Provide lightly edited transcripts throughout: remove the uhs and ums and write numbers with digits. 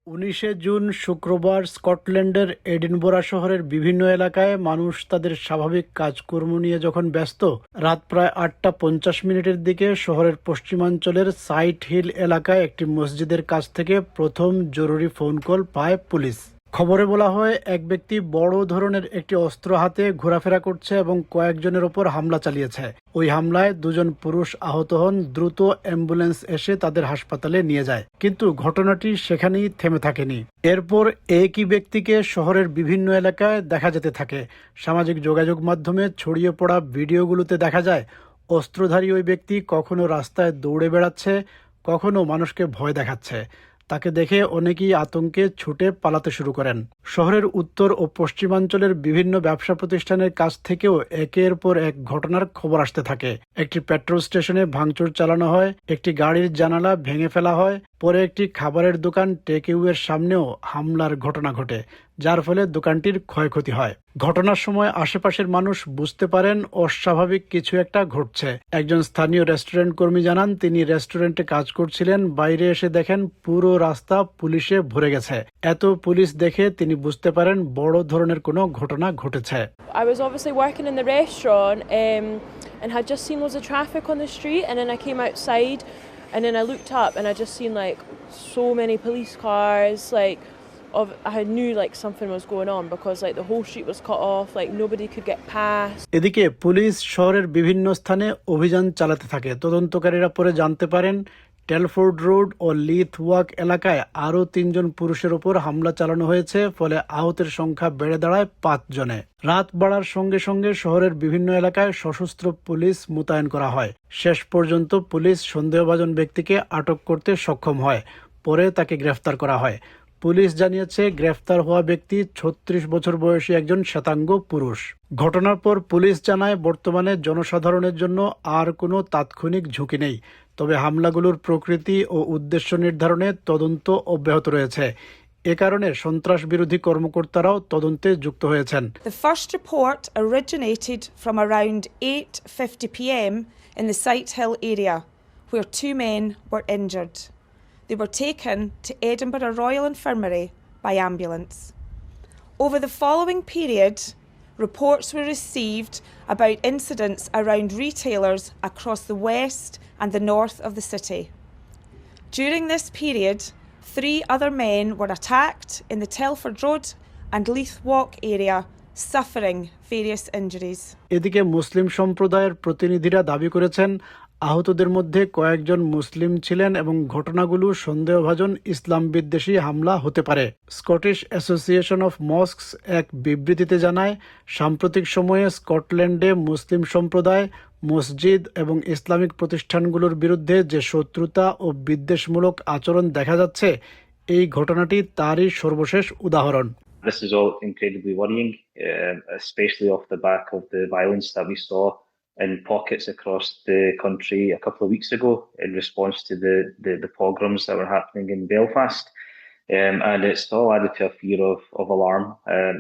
19শে June শুক্রবার স্কটল্যান্ডের Edinburgh শহরের বিভিন্ন এলাকায় মানুষ তাদের স্বাভাবিক কাজকর্ম নিয়ে যখন ব্যস্ত, রাত প্রায় 8:50 দিকে শহরের পশ্চিমাঞ্চলের সাইট হিল এলাকায় একটি মসজিদের কাছ থেকে প্রথম জরুরি ফোন কল পায় পুলিশ। খবরে বলা হয়, এক ব্যক্তি বড় ধরনের একটি অস্ত্র হাতে ঘোরাফেরা করছে এবং কয়েকজনের ওপর হামলা চালিয়েছে। ওই হামলায় দুজন পুরুষ আহত হন। দ্রুত অ্যাম্বুলেন্স এসে তাদের হাসপাতালে নিয়ে যায়, কিন্তু ঘটনাটি সেখানেই থেমে থাকেনি। এরপর একই ব্যক্তিকে শহরের বিভিন্ন এলাকায় দেখা যেতে থাকে। সামাজিক যোগাযোগ মাধ্যমে ছড়িয়ে পড়া ভিডিওগুলোতে দেখা যায় অস্ত্রধারী ওই ব্যক্তি কখনো রাস্তায় দৌড়ে বেড়াচ্ছে, কখনো মানুষকে ভয় দেখাচ্ছে। তাকে দেখে অনেকেই আতঙ্কে ছুটে পালাতে শুরু করেন। শহরের উত্তর ও পশ্চিমাঞ্চলের বিভিন্ন ব্যবসা প্রতিষ্ঠানের কাছ থেকেও একের পর এক ঘটনার খবর আসতে থাকে। একটি পেট্রোল স্টেশনে ভাঙচুর চালানো হয়, একটি গাড়ির জানালা ভেঙে ফেলা হয়, পরে একটি খাবারের দোকান টেকঅ্যাওয়ের সামনেও হামলার ঘটনা ঘটে, যার ফলে দোকানটির ক্ষয়ক্ষতি হয়। ঘটনার সময় আশেপাশের মানুষ বুঝতে পারেন অস্বাভাবিক কিছু একটা ঘটছে। একজন স্থানীয় রেস্টুরেন্ট কর্মী জানান, তিনি রেস্টুরেন্টে কাজ করছিলেন। বাইরে এসে দেখেন পুরো রাস্তা পুলিশে ভরে গেছে। এত পুলিশ দেখে তিনি বুঝতে পারেন বড় ধরনের কোনো ঘটনা ঘটেছে। I was obviously working in the restaurant and had just seen loads of traffic on the street, and then I came outside and then I looked up and I just seen like so many police cars. I knew like something was going on because like the whole street was cut off, like nobody could get past. এদিকে police শহরের বিভিন্ন স্থানে অভিযান চালাতে থাকে। তদন্তকারীরা পরে জানতে পারেন টেলফোর্ড রোড ও লিথ ওয়াক এলাকায় আরও 3 জন পুরুষের উপর হামলা চালানো হয়েছে, ফলে আহতের সংখ্যা বেড়ে দাঁড়ায় 5 জনে। রাত বাড়ার সঙ্গে সঙ্গে শহরের বিভিন্ন এলাকায় সশস্ত্র পুলিশ মোতায়েন করা হয়। শেষ পর্যন্ত পুলিশ সন্দেহভাজন ব্যক্তিকে আটক করতে সক্ষম হয়। পরে তাকে গ্রেফতার করা হয়। পুলিশ জানিয়েছে, গ্রেফতার হওয়া ব্যক্তি 36 বছর বয়সী একজন শ্বেতাঙ্গ পুরুষ। ঘটনার পর পুলিশ জানায়, বর্তমানে জনসাধারণের জন্য আর কোনো তাৎক্ষণিক ঝুঁকি নেই, তবে হামলাগুলোর প্রকৃতি ও উদ্দেশ্য নির্ধারণে তদন্ত অব্যাহত রয়েছে। এ কারণে সন্ত্রাস বিরোধী কর্মকর্তারাও তদন্তে যুক্ত হয়েছেন। The first report originated from around 8:50 p.m. in the Sight Hill area, where 2 men were injured. They were taken to Edinburgh Royal Infirmary by ambulance. Over the following period, reports were received about incidents around retailers across the west and the north of the city. During this period, 3 other men were attacked in the Telford Road and Leith Walk area, suffering various injuries. এদিকে মুসলিম সম্প্রদায়ের প্রতিনিধিরা দাবি করেছেন, আহতদের মধ্যে কয়েকজন মুসলিম ছিলেন এবং ঘটনাগুলো সন্দেহভাজন ইসলাম বিদ্বেষী হামলা হতে পারে। স্কটিশ অ্যাসোসিয়েশন অফ মস্কস এক বিবৃতিতে জানায়, সাম্প্রতিক সময়ে স্কটল্যান্ডে মুসলিম সম্প্রদায়, মসজিদ এবং ইসলামিক প্রতিষ্ঠানগুলোর বিরুদ্ধে যে শত্রুতা ও বিদ্বেষমূলক আচরণ দেখা যাচ্ছে, এই ঘটনাটি তারই সর্বশেষ উদাহরণ। This is all incredibly worrying, especially off the back of the violence that we saw in pockets across the country a couple of weeks ago in response to the pogroms that were happening in Belfast. And it's all added to a fear of alarm,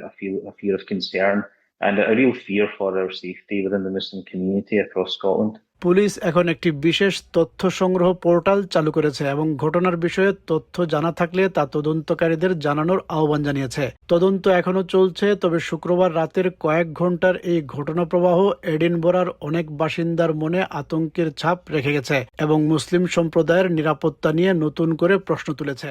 a fear of concern, and a real fear for our safety within the Muslim community across Scotland. Police এখন একটি বিশেষ তথ্য সংগ্রহ portal চালু করেছে এবং ঘটনার বিষয়ে তথ্য জানা থাকলে তা তদন্তকারীদের জানানোর আহ্বান জানিয়েছে। তদন্ত এখনো চলছে, তবে শুক্রবার রাতের কয়েক ঘন্টার এই ঘটনা প্রবাহ এডিনবরার অনেক বাসিন্দার মনে আতঙ্কের ছাপ রেখে গেছে এবং মুসলিম সম্প্রদায়ের নিরাপত্তা নিয়ে নতুন করে প্রশ্ন তুলেছে।